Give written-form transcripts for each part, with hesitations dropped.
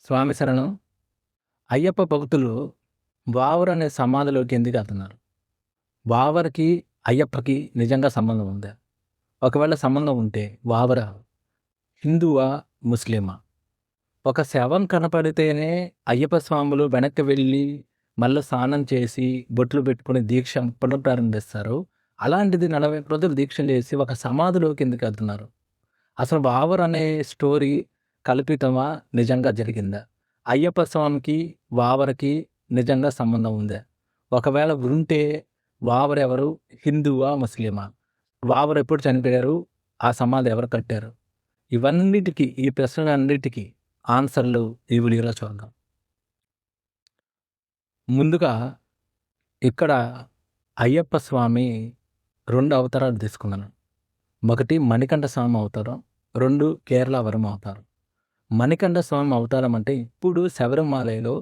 స్వామి శరణం. అయ్యప్ప భక్తులు వావరు అనే సమాధిలోకి ఎందుకు వెళ్తున్నారు? వావరికి, అయ్యప్పకి నిజంగా సంబంధం ఉందా? ఒకవేళ సంబంధం ఉంటే వావర హిందువా? ముస్లిమా? ఒక శవం కనపడితేనే అయ్యప్ప స్వాములు వెనక్కి వెళ్ళి మళ్ళీ స్నానం చేసి బొట్లు పెట్టుకుని దీక్ష పునఃప్రారంభిస్తారు. అలాంటిది 40 రోజులు దీక్ష చేసి ఒక సమాధిలోకి ఎందుకు వెళ్తున్నారు? అసలు వావర్ అనే స్టోరీ కల్పితమా? నిజంగా జరిగిందా? అయ్యప్ప స్వామికి, వావర్‌కి నిజంగా సంబంధం ఉందా? ఒకవేళ ఉంటే వావర్ ఎవరు? హిందువా? ముస్లిమా? వావర్ ఎప్పుడు చనిపోయారు? ఆ సమాధి ఎవరు కట్టారు? ఇవన్నిటికి, ఈ ప్రశ్నలన్నిటికి ఆన్సర్‌లు ఈ వీడియోలో చూద్దాం. ముందుగా ఇక్కడ అయ్యప్ప స్వామి 2 అవతారాలు తీసుకున్నాడు. ఒకటి మణికంఠ స్వామి అవతారం, 2 కేరళ వర్మ అవతారం. మణికంఠ స్వామి అవతారం అంటే ఇప్పుడు శబరిమలలో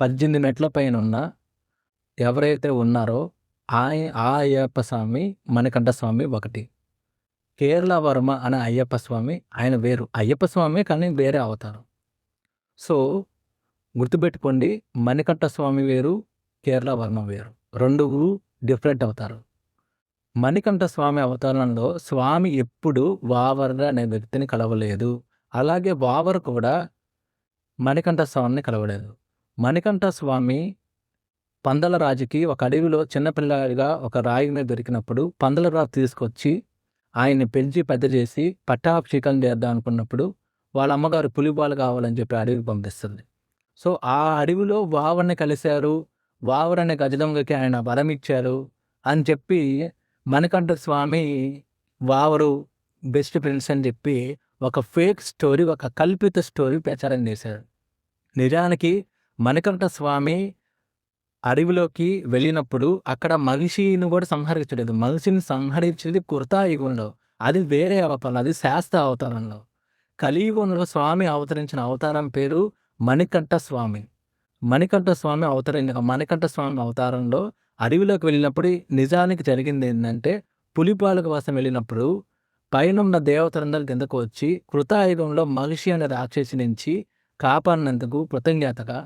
18 మెట్ల పైన ఉన్న ఎవరైతే ఉన్నారో ఆ అయ్యప్ప స్వామి మణికంఠ స్వామి ఒకటి. కేరళ వర్మ అనే అయ్యప్ప స్వామి ఆయన వేరు. అయ్యప్ప స్వామి కానీ వేరే అవతారం. సో గుర్తుపెట్టుకోండి, మణికంఠ స్వామి వేరు, కేరళ వర్మ వేరు. 2 డిఫరెంట్ అవతారం. మణికంఠ స్వామి అవతారంలో స్వామి ఎప్పుడు వావర్ అనే వ్యక్తిని కలవలేదు. అలాగే వావర్ కూడా మణికంఠ స్వామిని కలవలేదు. మణికంఠ స్వామి పందల రాజుకి ఒక అడవిలో చిన్నపిల్లాడిగా ఒక రాయి మీద దొరికినప్పుడు పందల రాజు తీసుకొచ్చి ఆయన్ని పెంచి పెద్ద చేసి పట్టాభిషేకం చేద్దాం అనుకున్నప్పుడు వాళ్ళ అమ్మగారు పులిపాలు కావాలని చెప్పి అడవికి పంపిస్తుంది. సో ఆ అడవిలో వావర్ని కలిశారు. వావర్ అనే గజదొంగకి ఆయన వరం ఇచ్చారు అని చెప్పి మణికంఠ స్వామి వావరు బెస్ట్ ఫ్రెండ్స్ అని చెప్పి ఒక ఫేక్ స్టోరీ, ఒక కల్పిత స్టోరీ ప్రచారం చేశారు. నిజానికి మణికంఠ స్వామి అడవిలోకి వెళ్ళినప్పుడు అక్కడ మహిషిని కూడా సంహరించలేదు. మహిషిని సంహరించేది కృతాయుగంలో. అది వేరే అవతారం, అది శాస్త్ర అవతారంలో. కలియుగంలో స్వామి అవతరించిన అవతారం పేరు మణికంఠ స్వామి. మణికంఠ స్వామి మణికంఠ స్వామి అవతారంలో అడవిలోకి వెళ్ళినప్పుడు నిజానికి జరిగింది ఏంటంటే, పులిపాల కోసం వెళ్ళినప్పుడు పైనున్న దేవతలందరూ కిందకు వచ్చి కృతాయుగంలో మహిషి అనే రాక్షసి నుంచి కాపాడినందుకు కృతజ్ఞతగా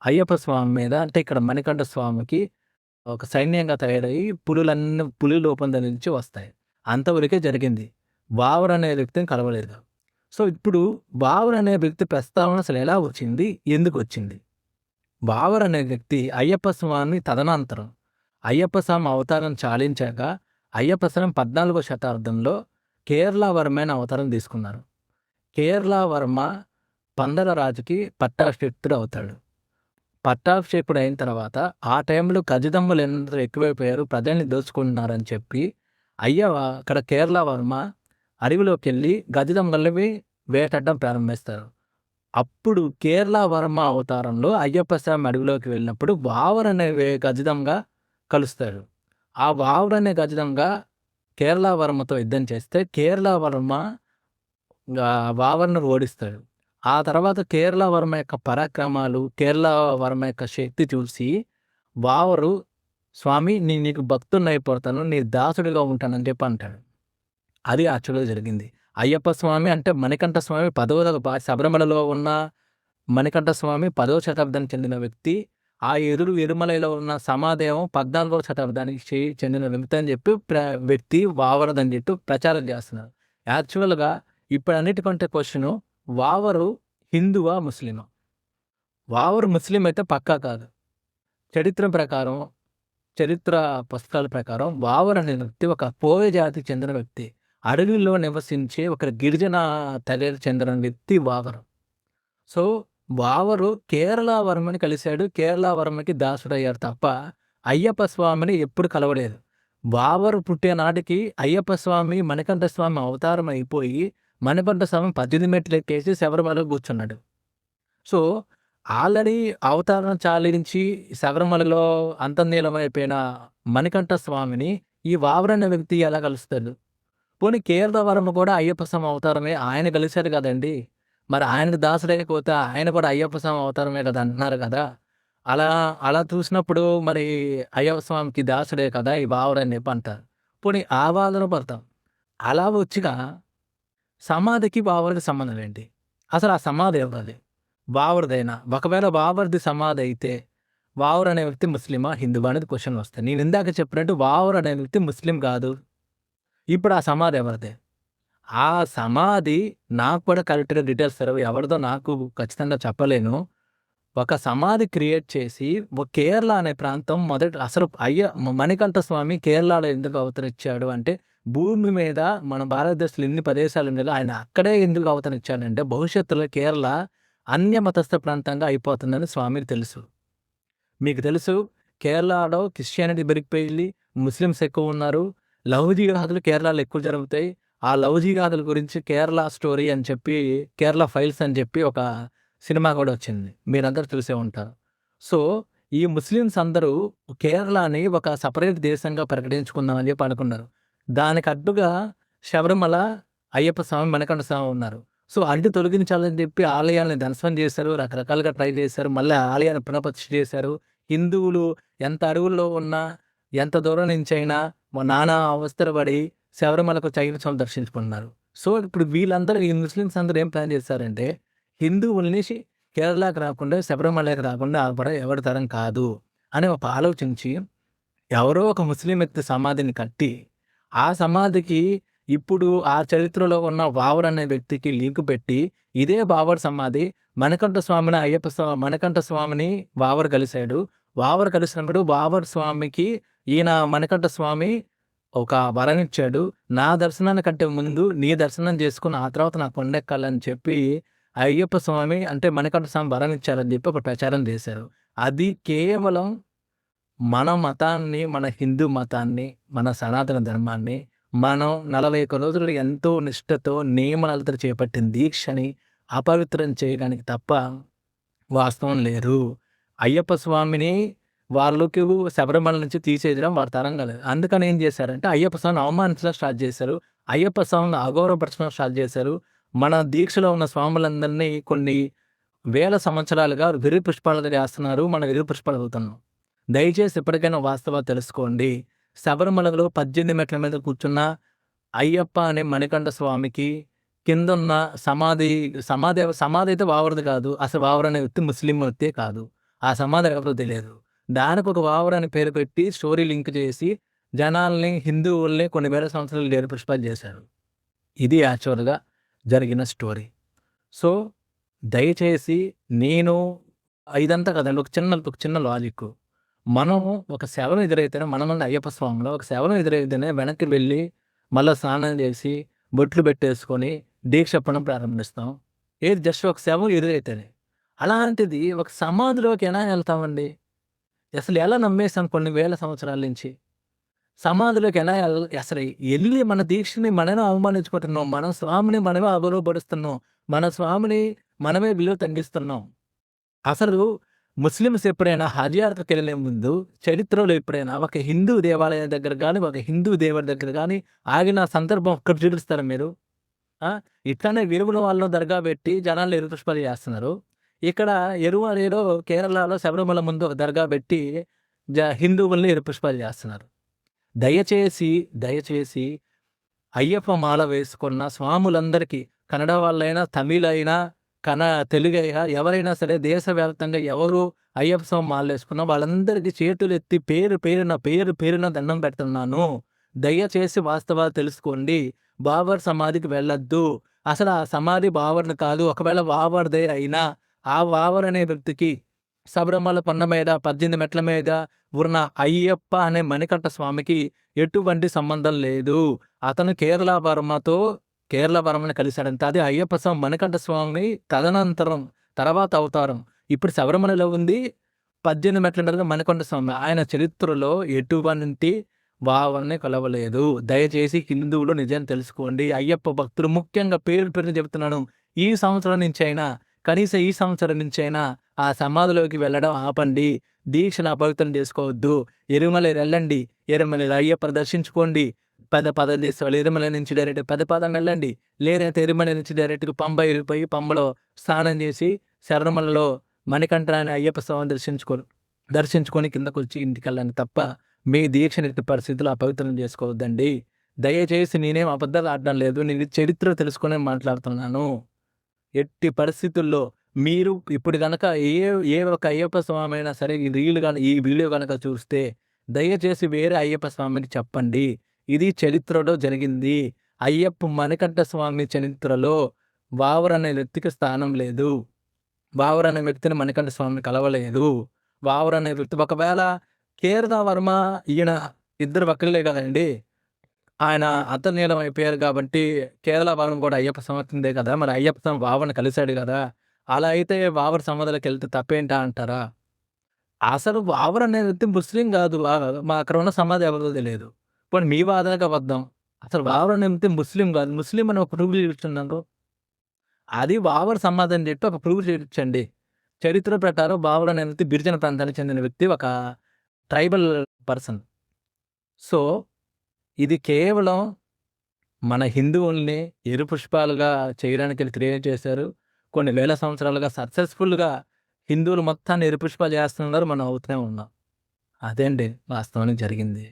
అయ్యప్ప స్వామి మీద, అంటే ఇక్కడ మణికంఠ స్వామికి ఒక సైన్యంగా తయారయ్యి పులి రూపం నుంచి వస్తాయి. అంతవరకే జరిగింది. వావర్ అనే వ్యక్తిని కలవలేదు. సో ఇప్పుడు వావర్ అనే వ్యక్తి ప్రస్తావన అసలు ఎలా వచ్చింది? ఎందుకు వచ్చింది? వావర్ అనే వ్యక్తి అయ్యప్ప స్వామి తదనంతరం అయ్యప్ప స్వామి అవతారం చాలించాక అయ్యప్ప స్వామి 14వ శతాబ్దంలో కేరళ వర్మ అనే అవతారం తీసుకున్నారు. కేరళ వర్మ పందల రాజుకి పట్టాభిషిక్తుడు అవుతాడు. పట్టాభిషేకుడు అయిన తర్వాత ఆ టైంలో ఖచ్చితంగా ఎందరో ఎక్కువైపోయారు, ప్రజల్ని దోచుకుంటున్నారని చెప్పి అక్కడ కేరళ వర్మ అడవిలోకి వెళ్ళి గజదొంగల్ని వేటాడడం ప్రారంభిస్తారు. అప్పుడు కేరళ వర్మ అవతారంలో అయ్యప్ప స్వామి అడవిలోకి వెళ్ళినప్పుడు వావర్ అనే గజదొంగ కలుస్తాడు. ఆ వావర్ అనే గజదొంగ కేరళ వర్మతో యుద్ధం చేస్తే కేరళ వర్మ వావర్ను ఓడిస్తాడు. ఆ తర్వాత కేరళ వర్మ యొక్క పరాక్రమాలు, కేరళ వర్మ యొక్క శక్తి చూసి వావరు స్వామి నీకు భక్తుడిని అయిపోతాను, నీ దాసుడిగా ఉంటానని చెప్పి అంటాడు. అది యాక్చువల్గా జరిగింది. అయ్యప్ప స్వామి అంటే మణికంఠ స్వామి 10వ శబరిమలలో ఉన్న మణికంఠ స్వామి 10వ శతాబ్దానికి చెందిన వ్యక్తి. ఆ ఎరుమలలో ఉన్న సమాధేవం 14వ శతాబ్దానికి చెందిన వ్యక్తి అని చెప్పి వ్యక్తి వావరదని చెప్పి ప్రచారం చేస్తున్నారు. యాక్చువల్గా ఇప్పుడు అన్నిటికంటే క్వశ్చను, వావరు హిందువా? ముస్లిమా? వావరు ముస్లిం అయితే పక్కా కాదు. చరిత్ర పుస్తకాల ప్రకారం వావర్ అనే వ్యక్తి ఒక పోయ జాతికి చెందిన వ్యక్తి. అడవిలో నివసించే ఒక గిరిజన తెగకు చెందిన వ్యక్తి వావరు. సో వావరు కేరళ వర్మని కలిశాడు, కేరళ వర్మకి దాసుడయ్యారు తప్ప అయ్యప్ప స్వామిని ఎప్పుడు కలవలేదు. వావరు పుట్టే నాటికి అయ్యప్ప స్వామి మణికంఠ స్వామి అవతారం అయిపోయి మణికంఠ స్వామి 18 మెట్లు ఎక్కేసి శబరిమలలో కూర్చున్నాడు. సో ఆల్రెడీ అవతారం చాలించి శబరిమలలో అంతర్లీనమైపోయిన మణికంఠ స్వామిని ఈ వావర్ అనే వ్యక్తి ఎలా కలుస్తాడు? పోనీ కేరళ వర్మ కూడా అయ్యప్ప స్వామి అవతారమే, ఆయన కలిశారు కదండి. మరి ఆయనకు దాసుడైపోతే ఆయన కూడా అయ్యప్ప స్వామి అవతారమే కదా అంటున్నారు కదా. అలా అలా చూసినప్పుడు మరి అయ్యప్ప స్వామికి దాసుడే కదా ఈ వావర్ అని చెప్పి అంటారు. పోనీ ఆ వాదన పడతాం. అలా వచ్చిన సమాధికి వావర్‌కి సంబంధం ఏంటి? అసలు ఆ సమాధి ఎవరిది? బాబర్‌దైనా. ఒకవేళ బాబర్‌ది సమాధి అయితే, బాబర్ అనే వ్యక్తి ముస్లిమా? హిందువా? అనేది క్వెషన్‌లు వస్తాయి. నేను ఇందాక చెప్పినట్టు బాబర్ అనే వ్యక్తి ముస్లిం కాదు. ఇప్పుడు ఆ సమాధి ఎవరిది? ఆ సమాధి నాకు కూడా కరెక్ట్‌గా డీటెయిల్స్ తెలవు. ఎవరిదో నాకు ఖచ్చితంగా చెప్పలేను. ఒక సమాధి క్రియేట్ చేసి కేరళ అనే ప్రాంతం మొదట అసలు మణికంఠ స్వామి కేరళలో ఎందుకు అవతరించాడు అంటే, భూమి మీద మన భారతదేశంలో ఎన్ని ప్రదేశాలు ఉన్నాయో ఆయన అక్కడే ఎందుకు అవతరించాడంటే, భవిష్యత్తులో కేరళ అన్య మతస్థ ప్రాంతంగా అయిపోతుందని స్వామికి తెలుసు. మీకు తెలుసు కేరళలో క్రిస్టియానిటీ పెరిగిపోయింది. ముస్లిమ్స్ ఎక్కువున్నారు. లవ్ జిహాదులు కేరళలో ఎక్కువ జరుగుతాయి. ఆ లవ్ జిహాదుల గురించి 'కేరళ స్టోరీ' అని చెప్పి 'కేరళ ఫైల్స్' అని చెప్పి ఒక సినిమా కూడా వచ్చింది. మీరందరూ చూసే ఉంటారు. సో, ఈ ముస్లిమ్స్ అందరూ కేరళని ఒక సెపరేట్ దేశంగా ప్రకటించుకుందాం అని చెప్పి అనుకున్నారు. దానికి అడ్డుగా శబరిమల, అయ్యప్ప స్వామి, మణికంఠ స్వామి ఉన్నారు. సో, అడ్డు తొలగించాలని చెప్పి ఆలయాల్ని ధ్వంసం చేశారు. రకరకాలుగా ట్రై చేశారు. మళ్ళీ ఆలయాన్ని పునఃప్రతిష్ఠ చేశారు. హిందువులు ఎంత అడవుల్లో ఉన్నా, ఎంత దూరం నుంచైనా నానా అవస్థలు పడి శబరిమలకు చైనీయులను దర్శించుకున్నారు. సో, ఇప్పుడు వీళ్ళందరూ ఈ ముస్లిమ్స్ అందరూ ఏం ప్లాన్ చేశారంటే, హిందువుల్ని కేరళకి రాకుండా, శబరిమలకి రాకుండా ఆపడం ఎవరి తరం కాదు అని ఒక ఆలోచించి, ఎవరో ఒక ముస్లిం వ్యక్తి సమాధిని కట్టి, ఆ సమాధికి ఇప్పుడు ఆ చరిత్రలో ఉన్న బాబర్ అనే వ్యక్తికి లింక్ పెట్టి, ఇదే బాబర్ సమాధి మణికంఠ స్వామిని బాబర్ కలిశాడు. బాబర్ కలిసినప్పుడు బాబర్ స్వామికి ఈయన మణికంఠ స్వామి ఒక వరం ఇచ్చాడు. నా దర్శనానికంటే ముందు నీ దర్శనం చేసుకొని ఆ తర్వాత నా కొండెక్కాలని చెప్పి అయ్యప్ప స్వామి అంటే మణికంఠ స్వామి వరం ఇచ్చారని చెప్పి ఒక ప్రచారం చేశారు. అది కేవలం మన మతాన్ని, మన హిందూ మతాన్ని, మన సనాతన ధర్మాన్ని మనం 41 రోజులు ఎంతో నిష్ఠతో, నియమనాలతో చేపట్టిన దీక్షని అపవిత్రం చేయడానికి తప్ప వాస్తవం లేదు. అయ్యప్ప స్వామిని వాళ్ళకి శబరిమల నుంచి తీసేయడం వారి తరం కాలేదు. అందుకని ఏం చేశారంటే అయ్యప్ప స్వామిని అవమానించడం స్టార్ట్ చేశారు. అయ్యప్ప స్వామిని అగౌరవపరచడం స్టార్ట్ చేశారు. మన దీక్షలో ఉన్న స్వాములందరినీ కొన్ని వేల సంవత్సరాలుగా వెర్రి పుష్పాలుగా చేస్తున్నారు. మనం వెర్రి పుష్పాలు అవుతున్నాం. దయచేసి ఎప్పటికైనా వాస్తవాలు తెలుసుకోండి. శబరిమలలో 18 మెట్ల మీద కూర్చున్న అయ్యప్ప అనే మణికంఠ స్వామికి కిందున్న సమాధి అయితే బాబర్‌ది కాదు. అసలు బాబర్ అనే వ్యక్తి ముస్లిం వ్యక్తే కాదు. ఆ సమాధి ఎవరో తెలియదు. దానికి ఒక బాబర్ అని పేరు పెట్టి స్టోరీ లింక్ చేసి జనాల్ని, హిందువుల్ని కొన్ని వేల సంవత్సరాలు వెర్రి పుష్పాలు చేశారు. ఇది యాక్చువల్‌గా జరిగిన స్టోరీ. సో, దయచేసి నేను ఇదంతా కదండి ఒక చిన్న లాజిక్కు. మనము ఒక శవం ఎదురైతేనే మనమండి అయ్యప్ప స్వామిలో ఒక శవం ఎదురైతేనే వెనక్కి వెళ్ళి మళ్ళా స్నానం చేసి, బొట్లు పెట్టేసుకొని దీక్ష చెప్పడం ప్రారంభిస్తాం. ఏది జస్ట్ ఒక శవం ఎదురైతేనే. అలాంటిది ఒక సమాధిలోకి ఎలా వెళ్తామండి? అసలు ఎలా నమ్మేసాం కొన్ని వేల సంవత్సరాల నుంచి? సమాధిలోకి ఎలా అసలు ఎళ్లి మన దీక్షని మనమే అవమానించుకుంటున్నాం. మన స్వామిని మనమే అగౌరవపరుస్తున్నాం. మన స్వామిని మనమే విలువ తగ్గిస్తున్నాం. అసలు ముస్లిమ్స్ ఎప్పుడైనా హజ్ యాత్రకెళ్ళే ముందు చరిత్రలో ఎప్పుడైనా ఒక హిందూ దేవాలయం దగ్గర గానీ, ఒక హిందూ దేవుడి దగ్గర గానీ ఆగిన సందర్భం ఒక్కటి చూపిస్తారా మీరు? ఇట్లనే విరుగుడు వాళ్ళను దర్గా పెట్టి జనాల్ని ఎరుపుష్పాలు చేస్తున్నారు. ఇక్కడ ఎరువారేలో కేరళలో శబరిమల ముందు ఒక దర్గా పెట్టి హిందువుల్ని ఎరుపుష్పాలు చేస్తున్నారు. దయచేసి అయ్యప్ప మాల వేసుకున్న స్వాములందరికీ కన్నడ వాళ్ళైనా, తమిళైనా, తెలుగైనా ఎవరైనా సరే దేశవ్యాప్తంగా ఎవరు అయ్యప్ప స్వామి మాలేసుకున్నా వాళ్ళందరికీ చేతులెత్తి పేరున దండం పెడుతున్నాను. దయచేసి వాస్తవాలు తెలుసుకోండి. బాబర్ సమాధికి వెళ్ళొద్దు. అసలు ఆ సమాధి బాబర్‌ది కాదు. ఒకవేళ బాబర్‌దే అయినా ఆ బాబర్ అనే వ్యక్తికి శబరిమల కొండ మీద 18 మెట్ల మీద ఉన్న అయ్యప్ప అనే మణికంఠ స్వామికి ఎటువంటి సంబంధం లేదు. అతను కేరళ వర్మని కలిశాడంతే. అదే అయ్యప్ప స్వామి మణికంఠ స్వామి తదనంతరం తర్వాత అవతారం. ఇప్పుడు శబరిమలలో ఉంది 18 మెట్ల మీద మణికంఠ స్వామి. ఆయన చరిత్రలో ఎటువంటి భావాన్ని కలవలేదు. దయచేసి హిందువులు నిజాన్ని తెలుసుకోండి. అయ్యప్ప భక్తులు ముఖ్యంగా పేరు చెబుతున్నాను. ఈ సంవత్సరం నుంచైనా ఆ సమాధిలోకి వెళ్ళడం ఆపండి. దీక్షను అపవిత్రం చేసుకోవద్దు. ఎరుమలై వెళ్ళండి. ఎరుమలలో అయ్యప్ప దర్శించుకోండి. దేశాలు ఎరుమల నుంచి డైరెక్ట్ పెదపాదం వెళ్ళండి. లేదంటే ఎరుమల నుంచి డైరెక్ట్‌గా పంబ వెళ్ళిపోయి పంబలో స్నానం చేసి శబరిమలలో మణికంఠ అనే అయ్యప్ప స్వామిని దర్శించుకొని కిందకొచ్చి ఇంటికెళ్ళండి తప్ప మీ దీక్షను ఎట్టి పరిస్థితుల్లో అపవిత్రం చేసుకోవద్దండి. దయచేసి నేనేం అబద్ధాలు ఆడడం లేదు. నేను చరిత్ర తెలుసుకునే మాట్లాడుతున్నాను. ఎట్టి పరిస్థితుల్లో మీరు ఇప్పుడు గనక ఏ ఒక అయ్యప్ప స్వామి అయినా సరే ఈ వీడియో గనక చూస్తే దయచేసి వేరే అయ్యప్ప స్వామిని చెప్పండి. ఇది చరిత్రలో జరిగింది. మణికంఠ స్వామి చరిత్రలో వావర్ అనే వ్యక్తికి స్థానం లేదు. వావర్ అనే వ్యక్తిని మణికంఠ స్వామి కలవలేదు. వావర్ అనే వ్యక్తి ఒకవేళ కేరళ వర్మ ఈయన ఇద్దరు ఒక్కళ్ళే కదండి. ఆయన అంతర్లీనం అయిపోయారు కాబట్టి కేరళ వర్మ కూడా అయ్యప్ప స్వామిదే కదా! మరి అయ్యప్ప స్వామి వావర్‌ని కలిసాడు కదా! అలా అయితే వావర్ సమాధిలోకెళ్తే తప్పేంటా అంటారా? అసలు వావర్ అనే వ్యక్తి ముస్లిం కాదు. మా అక్కడ ఉన్న సమాధి ఎవరిదో తెలీదు. పోనీ మీ వాదనకు అబద్ధం. అసలు వావర్ అనే వ్యక్తి ముస్లిం కాదు. ముస్లిం అని ఒక ప్రూఫ్ చూపించండి. అది వావర్ సమాధి అని చెప్పి ఒక ప్రూఫ్ చూపించండి. చరిత్ర ప్రకారం వావర్ అనే వ్యక్తి గిరిజన ప్రాంతానికి చెందిన వ్యక్తి. ఒక ట్రైబల్ పర్సన్. సో, ఇది కేవలం మన హిందువుల్ని ఎరుపుష్పాలుగా చేయడానికి క్రియేట్ చేశారు. కొన్ని వేల సంవత్సరాలుగా సక్సెస్‌ఫుల్‌గా హిందువులు మొత్తాన్ని ఎరుపుష్పాలు చేస్తున్నారు. మనం అవుతూనే ఉన్నాం. అదే అండి వాస్తవానికి జరిగింది.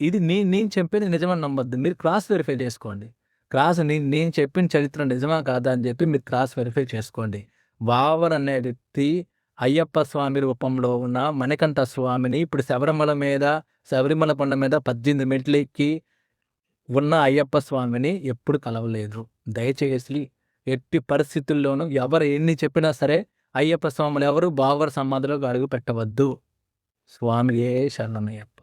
ఇది నేను చెప్పేది నిజమని నమ్మొద్దు. మీరు క్రాస్ వెరిఫై చేసుకోండి. నేను చెప్పిన చరిత్ర నిజమా కాదా అని చెప్పి మీరు క్రాస్ వెరిఫై చేసుకోండి. వావర్ అనే వ్యక్తి అయ్యప్ప స్వామి రూపంలో ఉన్న మణికంఠ స్వామిని ఇప్పుడు శబరిమల కొండ మీద 18 మెట్లు ఎక్కి ఉన్న అయ్యప్ప స్వామిని ఎప్పుడు కలవలేదు. దయచేసి ఎట్టి పరిస్థితుల్లోనూ ఎవరు ఎన్ని చెప్పినా సరే అయ్యప్ప స్వాములు ఎవరు వావర్ సమాధిలోకి అడుగు పెట్టవద్దు. స్వామియే శరణమయ్యప్ప.